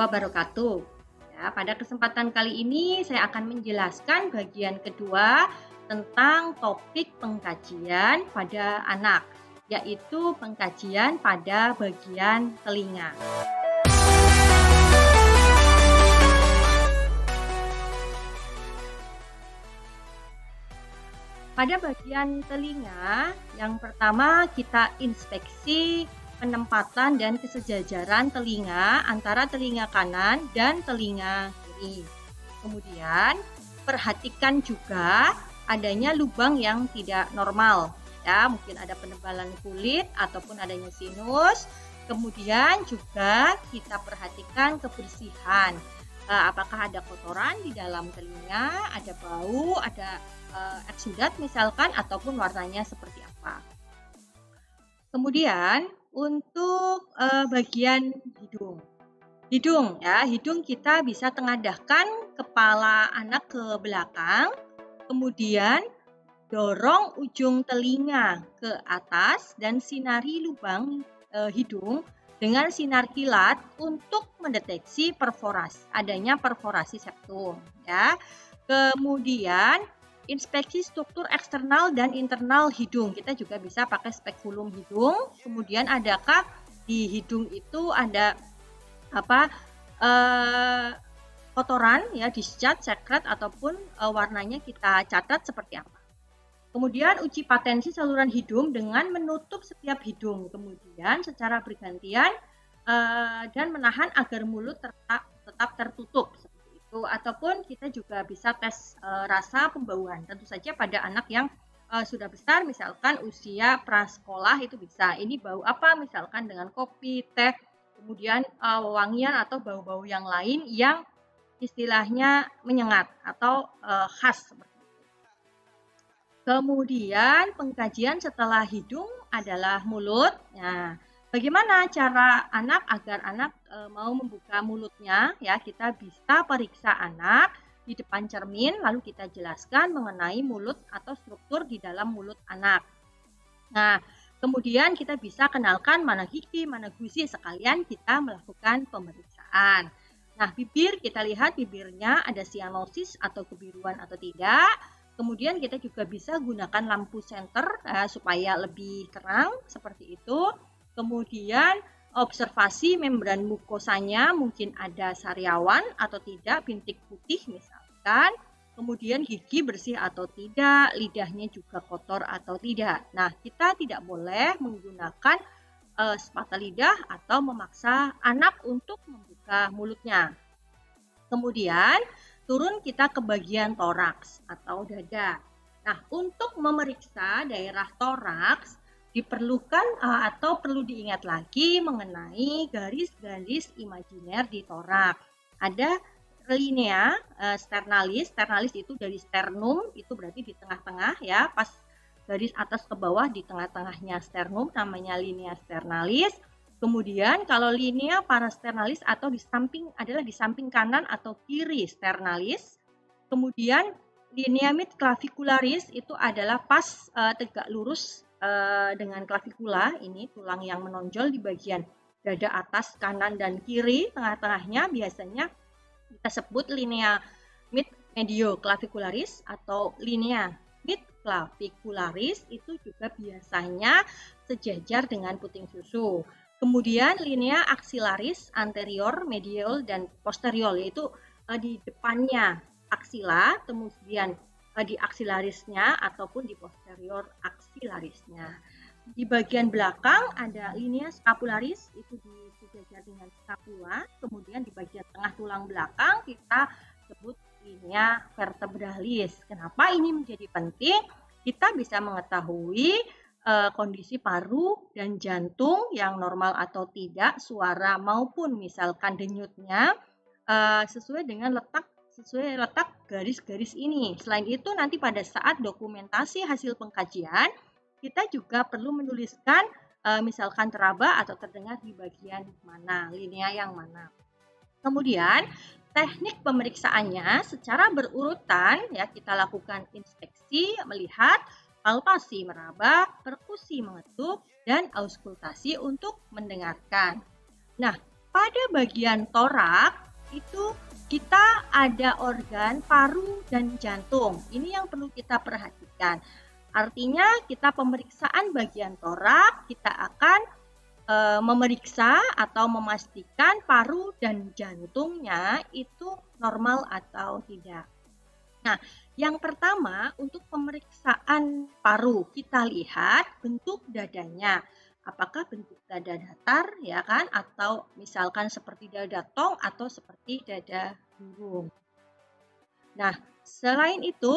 wabarakatuh. Ya, pada kesempatan kali ini saya akan menjelaskan bagian kedua tentang topik pengkajian pada anak, yaitu pengkajian pada bagian telinga. Pada bagian telinga, yang pertama kita inspeksi penempatan dan kesejajaran telinga antara telinga kanan dan telinga kiri. Kemudian, perhatikan juga adanya lubang yang tidak normal. Ya, mungkin ada penebalan kulit ataupun adanya sinus. Kemudian juga kita perhatikan kebersihan. Apakah ada kotoran di dalam telinga, ada bau, ada eksudat misalkan, ataupun warnanya seperti apa. Kemudian untuk bagian hidung ya, hidung kita bisa tengadahkan kepala anak ke belakang, kemudian dorong ujung telinga ke atas dan sinari lubang hidung dengan sinar kilat untuk mendeteksi adanya perforasi septum ya. Kemudian inspeksi struktur eksternal dan internal hidung. Kita juga bisa pakai spekulum hidung. Kemudian adakah di hidung itu ada kotoran ya, discharge, sekret ataupun warnanya kita catat seperti apa. Kemudian uji patensi saluran hidung dengan menutup setiap hidung, kemudian secara bergantian dan menahan agar mulut tetap tertutup seperti itu. Ataupun kita juga bisa tes rasa pembauan. Tentu saja pada anak yang sudah besar, misalkan usia prasekolah itu bisa. Ini bau apa? Misalkan dengan kopi, teh, kemudian wangian atau bau-bau yang lain yang istilahnya menyengat atau khas. Kemudian pengkajian setelah hidung adalah mulut. Nah, bagaimana cara agar anak mau membuka mulutnya? Ya, kita bisa periksa anak di depan cermin, lalu kita jelaskan mengenai mulut atau struktur di dalam mulut anak. Nah, kemudian kita bisa kenalkan mana gigi, mana gusi, sekalian kita melakukan pemeriksaan. Nah, bibir, kita lihat bibirnya ada sianosis atau kebiruan atau tidak. Kemudian kita juga bisa gunakan lampu senter supaya lebih terang seperti itu. Kemudian observasi membran mukosanya, mungkin ada sariawan atau tidak, bintik putih misalkan. Kemudian gigi bersih atau tidak, lidahnya juga kotor atau tidak. Nah, kita tidak boleh menggunakan sepata lidah atau memaksa anak untuk membuka mulutnya. Kemudian turun kita ke bagian toraks atau dada. Nah, untuk memeriksa daerah toraks diperlukan atau perlu diingat lagi mengenai garis-garis imajiner di toraks. Ada linea sternalis. Sternalis itu dari sternum, itu berarti di tengah-tengah ya, pas garis atas ke bawah di tengah-tengahnya sternum namanya linea sternalis. Kemudian kalau linea parasternalis atau di samping kanan atau kiri sternalis. Kemudian linea mid clavicularis itu adalah pas tegak lurus dengan clavikula, ini tulang yang menonjol di bagian dada atas kanan dan kiri, tengah-tengahnya biasanya kita sebut linea mid medio clavicularis atau linea mid clavicularis, itu juga biasanya sejajar dengan puting susu. Kemudian linea axillaris anterior, medial, dan posterior, yaitu di depannya aksila, kemudian di aksilarisnya ataupun di posterior aksilarisnya. Di bagian belakang ada linea scapularis, itu disejajar dengan scapula. Kemudian di bagian tengah tulang belakang kita sebut linea vertebralis. Kenapa ini menjadi penting? Kita bisa mengetahui kondisi paru dan jantung yang normal atau tidak, suara maupun misalkan denyutnya sesuai letak garis-garis ini. Selain itu nanti pada saat dokumentasi hasil pengkajian kita juga perlu menuliskan misalkan teraba atau terdengar di bagian mana, linea yang mana. Kemudian teknik pemeriksaannya secara berurutan ya, kita lakukan inspeksi, melihat, palpasi meraba, perkusi mengetuk, dan auskultasi untuk mendengarkan. Nah, pada bagian torak itu kita ada organ paru dan jantung. Ini yang perlu kita perhatikan. Artinya kita pemeriksaan bagian torak, kita akan memeriksa atau memastikan paru dan jantungnya itu normal atau tidak. Nah, yang pertama untuk pemeriksaan paru, kita lihat bentuk dadanya. Apakah bentuk dada datar ya kan, atau misalkan seperti dada tong atau seperti dada burung. Nah, selain itu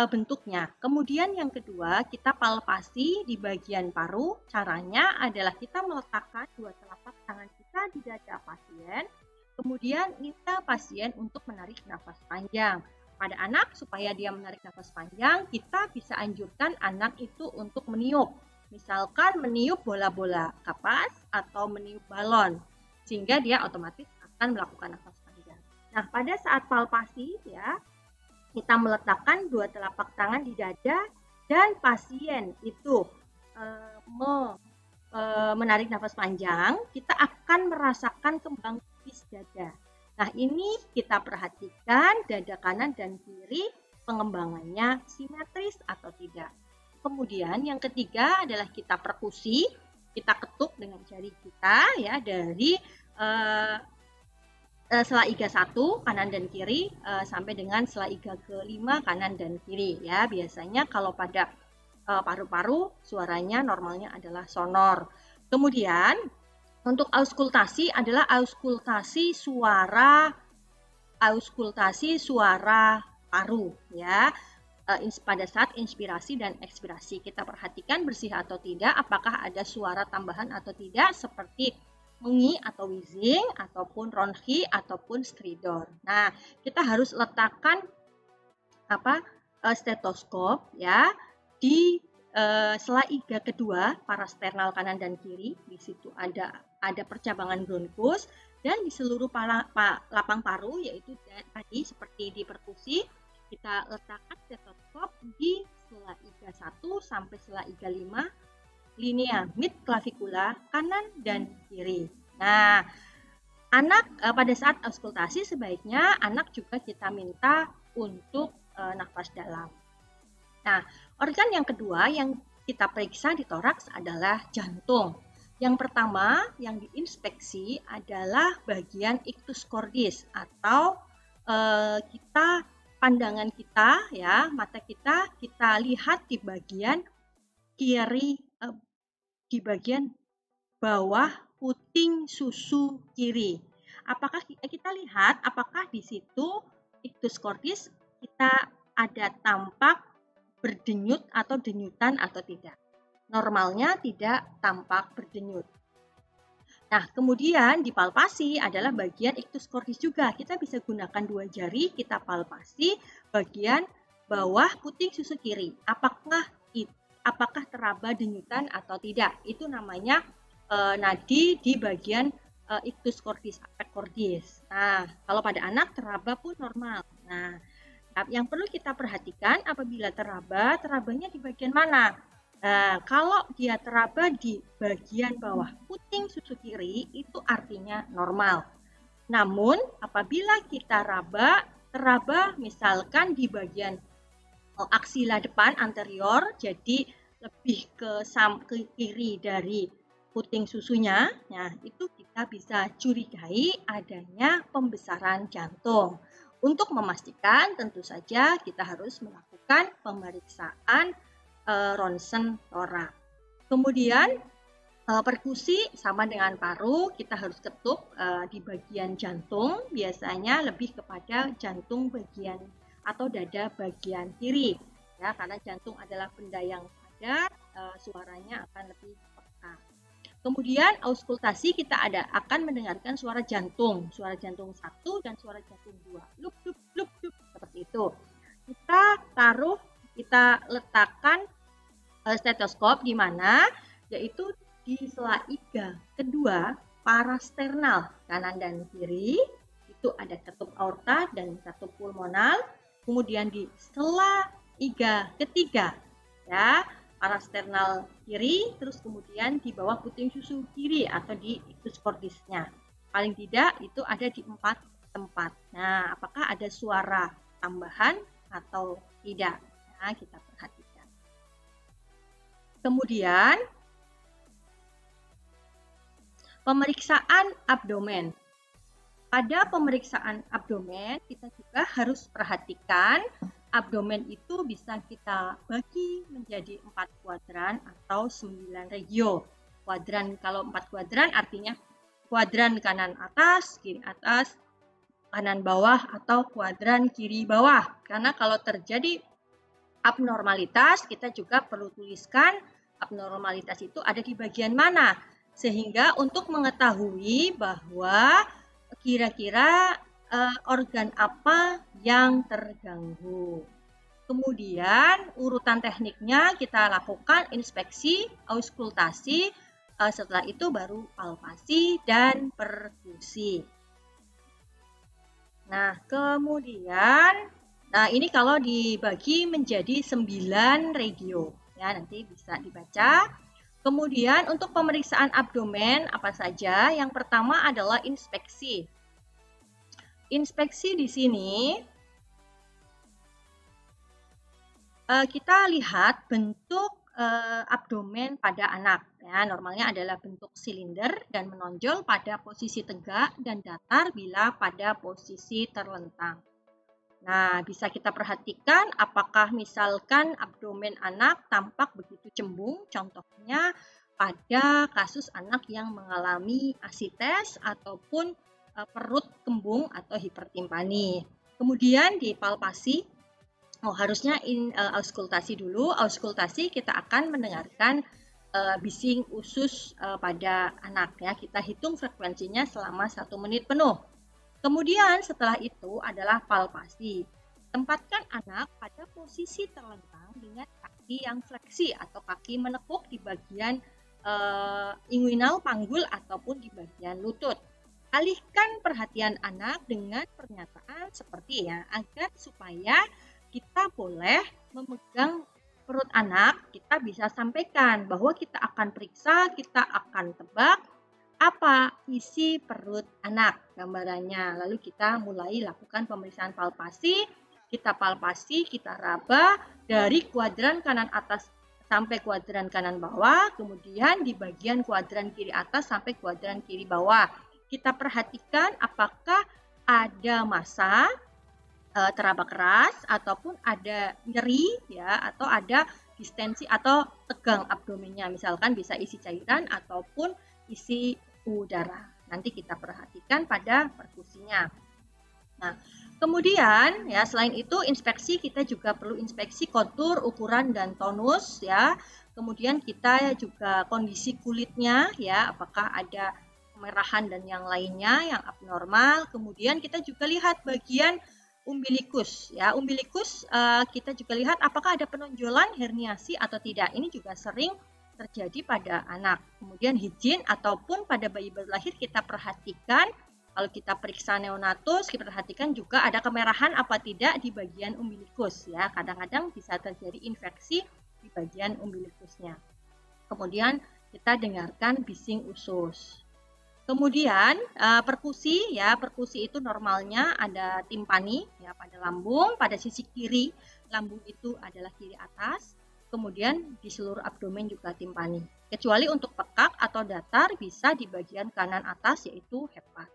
bentuknya. Kemudian yang kedua, kita palpasi di bagian paru. Caranya adalah kita meletakkan dua telapak tangan kita di dada pasien. Kemudian minta pasien untuk menarik nafas panjang. Pada anak, supaya dia menarik nafas panjang, kita bisa anjurkan anak itu untuk meniup. Misalkan meniup bola-bola kapas atau meniup balon, sehingga dia otomatis akan melakukan nafas panjang. Nah, pada saat palpasi ya, kita meletakkan dua telapak tangan di dada dan pasien itu menarik nafas panjang, kita akan merasakan kembang pipis dada. Nah, ini kita perhatikan dada kanan dan kiri pengembangannya simetris atau tidak. Kemudian yang ketiga adalah kita perkusi, kita ketuk dengan jari kita ya dari sela iga 1 kanan dan kiri sampai dengan sela iga ke-5 kanan dan kiri ya. Biasanya kalau pada paru-paru suaranya normalnya adalah sonor. Kemudian untuk auskultasi adalah auskultasi suara paru ya. Pada saat inspirasi dan ekspirasi kita perhatikan bersih atau tidak, apakah ada suara tambahan atau tidak seperti mengi atau wheezing ataupun ronchi ataupun stridor. Nah, kita harus letakkan stetoskop ya di sela iga kedua parasternal kanan dan kiri. Di situ ada percabangan bronkus dan di seluruh lapang paru, yaitu tadi seperti di perkusi, kita letakkan stetoskop di sela iga 1 sampai sela iga 5 linea mid clavicula kanan dan kiri. Nah, anak pada saat auskultasi sebaiknya anak juga kita minta untuk nafas dalam. Nah, organ yang kedua yang kita periksa di toraks adalah jantung. Yang pertama yang diinspeksi adalah bagian ictus cordis atau pandangan kita ya, mata kita lihat di bagian kiri, di bagian bawah puting susu kiri. Apakah kita lihat apakah di situ ictus cordis kita ada tampak berdenyut atau denyutan atau tidak. Normalnya tidak tampak berdenyut. Nah, kemudian dipalpasi adalah bagian ictus cordis juga. Kita bisa gunakan dua jari, kita palpasi bagian bawah puting susu kiri. Apakah teraba denyutan atau tidak? Itu namanya nadi di bagian ictus cordis, apec cordis. Nah, kalau pada anak teraba pun normal. Nah, yang perlu kita perhatikan apabila terabanya di bagian mana? Nah, kalau dia teraba di bagian bawah puting susu kiri, itu artinya normal. Namun, apabila kita teraba misalkan di bagian aksila depan anterior, jadi lebih ke kiri dari puting susunya, nah itu kita bisa curigai adanya pembesaran jantung. Untuk memastikan tentu saja kita harus melakukan pemeriksaan ronsen torak. Kemudian perkusi sama dengan paru, kita harus ketuk di bagian jantung, biasanya lebih kepada jantung bagian atau dada bagian kiri ya, karena jantung adalah benda yang padat, suaranya akan lebih peka. Kemudian auskultasi kita akan mendengarkan suara jantung 1 dan suara jantung 2. Lup lup lup lup seperti itu. Kita letakkan stetoskop di mana? Yaitu di sela iga kedua parasternal kanan dan kiri. Itu ada katup aorta dan katup pulmonal. Kemudian di sela iga ketiga ya, parasternal kiri, terus kemudian di bawah puting susu kiri atau di ictus cordisnya. Paling tidak itu ada di 4 tempat. Nah, apakah ada suara tambahan atau tidak? Nah, kita perhatikan. Kemudian, pemeriksaan abdomen. Pada pemeriksaan abdomen, kita juga harus perhatikan abdomen itu bisa kita bagi menjadi 4 kuadran atau 9 regio. Kuadran, kalau 4 kuadran artinya kuadran kanan atas, kiri atas, kanan bawah, atau kuadran kiri bawah. Karena kalau terjadi abnormalitas, kita juga perlu tuliskan abnormalitas itu ada di bagian mana. Sehingga untuk mengetahui bahwa kira-kira organ apa yang terganggu. Kemudian urutan tekniknya kita lakukan inspeksi, auskultasi, setelah itu baru palpasi dan perkusi. Nah, kemudian, ini kalau dibagi menjadi 9 regio, ya nanti bisa dibaca. Kemudian untuk pemeriksaan abdomen apa saja? Yang pertama adalah inspeksi. Inspeksi di sini kita lihat bentuk abdomen pada anak. Ya, normalnya adalah bentuk silinder dan menonjol pada posisi tegak dan datar bila pada posisi terlentang. Nah, bisa kita perhatikan apakah misalkan abdomen anak tampak begitu cembung, contohnya pada kasus anak yang mengalami asites ataupun perut kembung atau hipertimpani. Kemudian dipalpasi, harusnya auskultasi dulu. Auskultasi kita akan mendengarkan bising usus pada anak ya. Kita hitung frekuensinya selama 1 menit penuh. Kemudian setelah itu adalah palpasi. Tempatkan anak pada posisi terlentang dengan kaki yang fleksi atau kaki menekuk di bagian inguinal panggul ataupun di bagian lutut. Alihkan perhatian anak dengan pernyataan seperti ya, agar supaya kita boleh memegang perut anak, kita bisa sampaikan bahwa kita akan periksa, kita akan tebak apa isi perut anak gambarannya. Lalu kita mulai lakukan pemeriksaan palpasi, kita raba dari kuadran kanan atas sampai kuadran kanan bawah, kemudian di bagian kuadran kiri atas sampai kuadran kiri bawah. Kita perhatikan apakah ada massa teraba keras ataupun ada nyeri ya, atau ada distensi atau tegang abdomennya. Misalkan bisa isi cairan ataupun isi udara. Nanti kita perhatikan pada perkusinya. Nah, kemudian ya selain itu inspeksi kita juga perlu inspeksi kontur, ukuran dan tonus ya. Kemudian kita juga kondisi kulitnya ya, apakah ada kemerahan dan yang lainnya yang abnormal. Kemudian kita juga lihat bagian umbilikus ya. Umbilikus kita juga lihat apakah ada penonjolan, herniasi atau tidak. Ini juga sering terjadi pada anak. Kemudian higien ataupun pada bayi baru lahir kita perhatikan, kalau kita periksa neonatus, kita perhatikan juga ada kemerahan apa tidak di bagian umbilikus ya. Kadang-kadang bisa terjadi infeksi di bagian umbilikusnya. Kemudian kita dengarkan bising usus. Kemudian perkusi ya, perkusi itu normalnya ada timpani ya pada lambung, pada sisi kiri lambung itu adalah kiri atas. Kemudian di seluruh abdomen juga timpani. Kecuali untuk pekak atau datar bisa di bagian kanan atas yaitu hepar.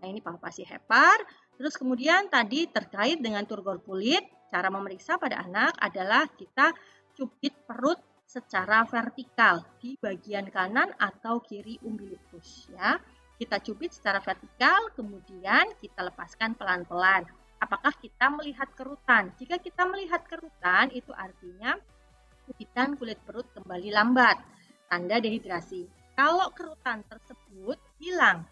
Nah ini palpasi hepar. Terus kemudian tadi terkait dengan turgor kulit, cara memeriksa pada anak adalah kita cubit perut secara vertikal di bagian kanan atau kiri umbilikus ya. Kita cubit secara vertikal, kemudian kita lepaskan pelan-pelan. Apakah kita melihat kerutan? Jika kita melihat kerutan itu artinya cubitan kulit perut kembali lambat, tanda dehidrasi. Kalau kerutan tersebut hilang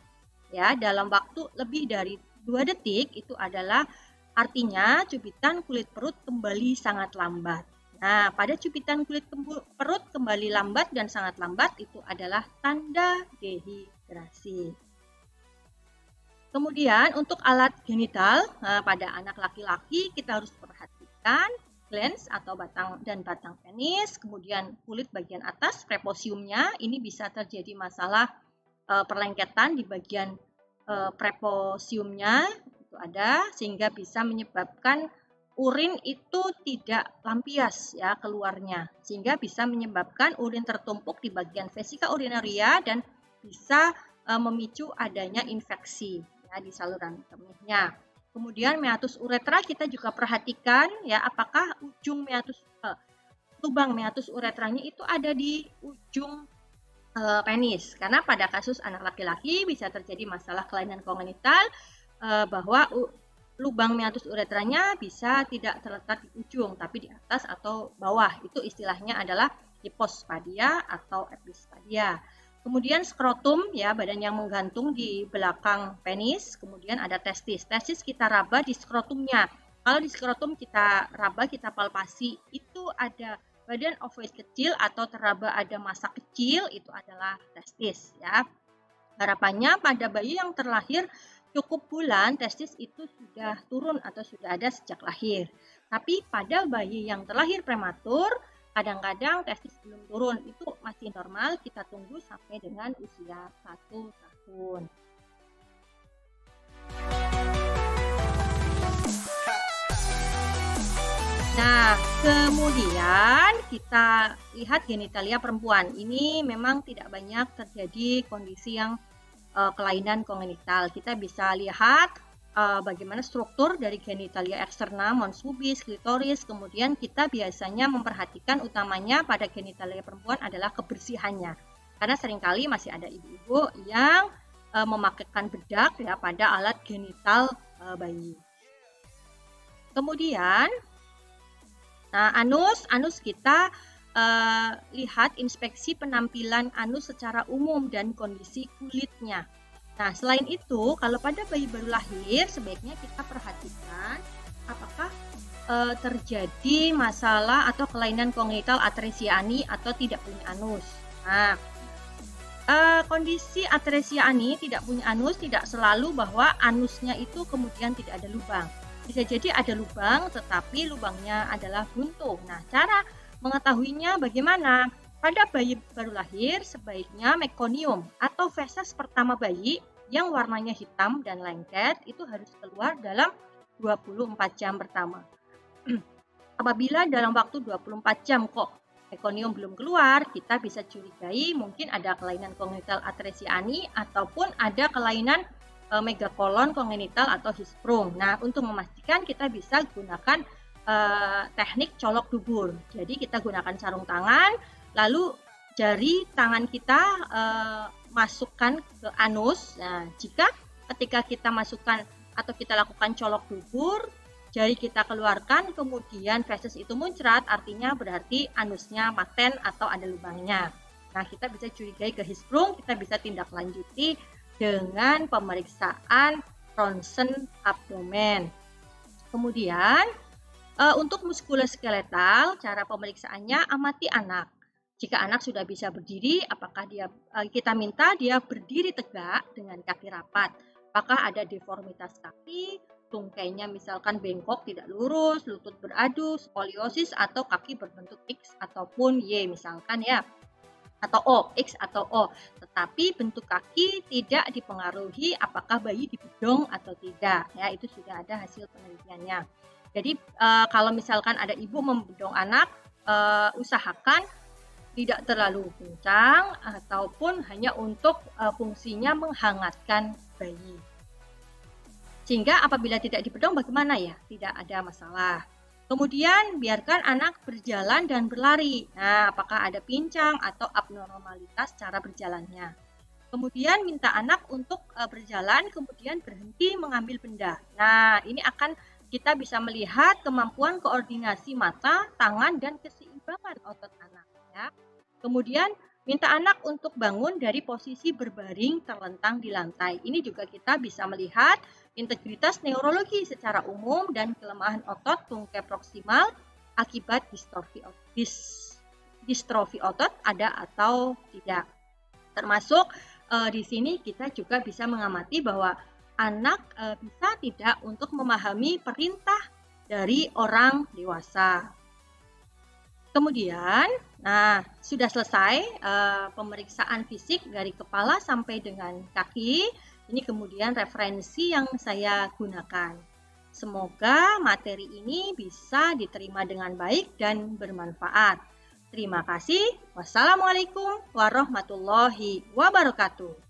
ya dalam waktu lebih dari 2 detik, itu adalah artinya cubitan kulit perut kembali sangat lambat. Nah, pada cubitan kulit perut kembali lambat dan sangat lambat itu adalah tanda dehidrasi. Kemudian untuk alat genital pada anak laki-laki kita harus perhatikan glans atau batang penis, kemudian kulit bagian atas preposiumnya, ini bisa terjadi masalah perlengketan di bagian preposiumnya itu ada, sehingga bisa menyebabkan urin itu tidak lampias ya keluarnya, sehingga bisa menyebabkan urin tertumpuk di bagian vesika urinaria dan bisa memicu adanya infeksi ya di saluran kemihnya. Kemudian meatus uretra kita juga perhatikan ya, apakah ujung lubang meatus uretranya itu ada di ujung penis, karena pada kasus anak laki-laki bisa terjadi masalah kelainan kongenital bahwa lubang meatus uretranya bisa tidak terletak di ujung tapi di atas atau bawah. Itu istilahnya adalah hipospadia atau epispadia. Kemudian skrotum ya, badan yang menggantung di belakang penis. Kemudian ada testis. Testis kita raba di skrotumnya. Kalau di skrotum kita raba, kita palpasi, itu ada badan ovoid kecil atau teraba ada massa kecil, itu adalah testis ya. Harapannya pada bayi yang terlahir cukup bulan, testis itu sudah turun atau sudah ada sejak lahir. Tapi pada bayi yang terlahir prematur, kadang-kadang testis belum turun, itu masih normal, kita tunggu sampai dengan usia 1 tahun. Nah, kemudian kita lihat genitalia perempuan. Ini memang tidak banyak terjadi kondisi yang kelainan kongenital. Kita bisa lihat bagaimana struktur dari genitalia eksterna, mons pubis, klitoris. Kemudian kita biasanya memperhatikan utamanya pada genitalia perempuan adalah kebersihannya. Karena seringkali masih ada ibu-ibu yang memakaikan bedak ya pada alat genital bayi. Kemudian, nah anus kita lihat inspeksi penampilan anus secara umum dan kondisi kulitnya. Nah, selain itu, kalau pada bayi baru lahir, sebaiknya kita perhatikan apakah terjadi masalah atau kelainan kongenital atresia ani atau tidak punya anus. Nah, kondisi atresia ani tidak punya anus tidak selalu bahwa anusnya itu kemudian tidak ada lubang. Bisa jadi ada lubang, tetapi lubangnya adalah buntung. Nah, cara mengetahuinya bagaimana? Pada bayi baru lahir, sebaiknya mekonium atau feses pertama bayi yang warnanya hitam dan lengket itu harus keluar dalam 24 jam pertama. Apabila dalam waktu 24 jam kok mekonium belum keluar, kita bisa curigai mungkin ada kelainan kongenital atresia ani ataupun ada kelainan megakolon kongenital atau hisprum. Nah, untuk memastikan kita bisa gunakan teknik colok dubur. Jadi kita gunakan sarung tangan, lalu jari tangan kita masukkan ke anus. Nah, jika ketika kita masukkan atau kita lakukan colok dubur, jari kita keluarkan, kemudian feses itu muncrat, artinya berarti anusnya paten atau ada lubangnya. Nah, kita bisa curigai ke hisprum, kita bisa tindak lanjuti dengan pemeriksaan ronsen abdomen. Kemudian, untuk muskuloskeletal, cara pemeriksaannya amati anak. Jika anak sudah bisa berdiri, apakah kita minta dia berdiri tegak dengan kaki rapat. Apakah ada deformitas kaki, tungkainya misalkan bengkok tidak lurus, lutut beradu, skoliosis atau kaki berbentuk X ataupun Y misalkan ya. Atau O, X atau O. Tetapi bentuk kaki tidak dipengaruhi apakah bayi dibedong atau tidak. Ya, itu sudah ada hasil penelitiannya. Jadi kalau misalkan ada ibu membedong anak, usahakan tidak terlalu kencang ataupun hanya untuk fungsinya menghangatkan bayi. Sehingga apabila tidak dibedong bagaimana ya? Tidak ada masalah. Kemudian biarkan anak berjalan dan berlari. Nah, apakah ada pincang atau abnormalitas cara berjalannya? Kemudian minta anak untuk berjalan kemudian berhenti mengambil benda. Nah, ini akan kita bisa melihat kemampuan koordinasi mata, tangan, dan keseimbangan otot anak. Ya. Kemudian minta anak untuk bangun dari posisi berbaring terlentang di lantai. Ini juga kita bisa melihat integritas neurologi secara umum dan kelemahan otot tungkai proksimal akibat distrofi otot ada atau tidak. Termasuk di sini kita juga bisa mengamati bahwa anak bisa tidak untuk memahami perintah dari orang dewasa. Kemudian, nah sudah selesai pemeriksaan fisik dari kepala sampai dengan kaki. Ini kemudian referensi yang saya gunakan. Semoga materi ini bisa diterima dengan baik dan bermanfaat. Terima kasih. Wassalamualaikum warahmatullahi wabarakatuh.